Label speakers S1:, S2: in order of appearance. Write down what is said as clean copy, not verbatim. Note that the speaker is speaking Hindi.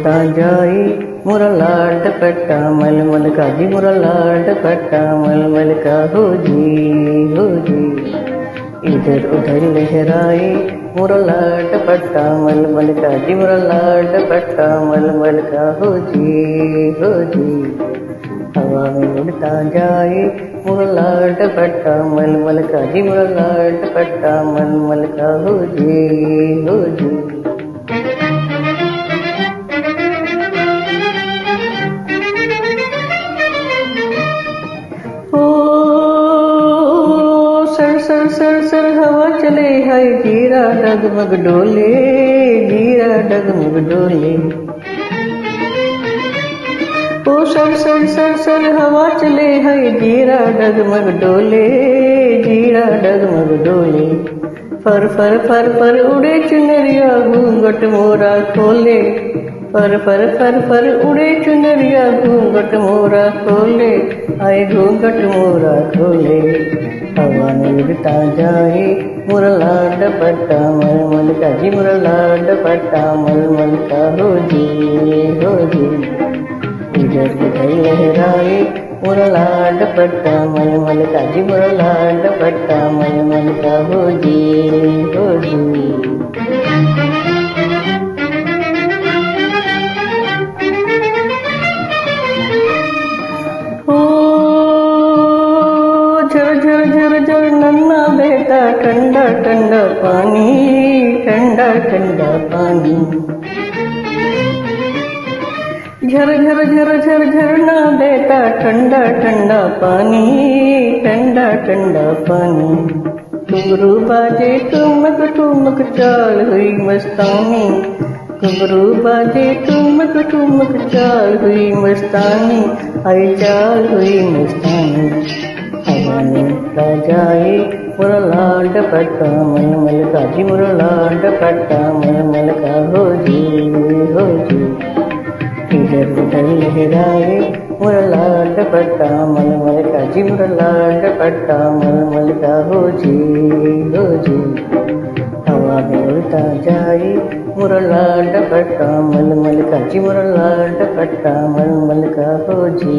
S1: उड़ता जाए मोरा लाड पट्टा मलमल का जी मोरा लाड पट्टा मलमल का हो जी इधर उधर लहराए मोरा लाड पट्टा मलमल का जी मोरा लाड पट्टा मलमल का हो जी हवा में उड़ता जाए मोरा लाड पट्टा मलमल का जी मोरा लाड पट्टा मलमल का हो जी ओ सर सर सर सर हवा चले है जीरा डगमग डोले जीरा डगमग डोले ओ सर सर सर सर हवा चले है जीरा डगमग डोले जीरा डगमग डोले फर फर फर फर उड़े चुनरिया घूंघट मोरा खोले फर फर फर फर उड़े चुनरिया घूंघट मोरा खोले आए घूंघट मोरा खोले हवा में उड़ता जाए मोरा लाड पट्टा मलमल का जी मोरा लाड पट्टा मलमल का हो जी इधर उधर लहराए मोरा लाड पट्टा मलमल का जी मोरा लाड पट्टा मलमल का हो जी ओ झर झर झर झर नन्ना बेटा ठंडा ठंडा पानी ठंडा ठंडा पानी झर झर झर झर झरना बेटा ठंडा ठंडा पानी ठंडा ठंडा पानी घुंघरू बाजे ठुमक ठुमक चाल हुई मस्तानी घुंघरू बाजे ठुमक ठुमक चाल हुई मस्तानी आई चाल हुई मस्तानी हवा में उड़ता जाए मोरा लाड पट्टा मलमल का जी मोरा लाड पट्टा मलमल का हो जी इधर उधर लहराए मोरा लाड पट्टा मलमल का जी मोरा लाड पट्टा मलमल का हो जी हवा में उड़ता जाए मोरा लाड पट्टा मलमल का जी मोरा लाड पट्टा मलमल का हो जी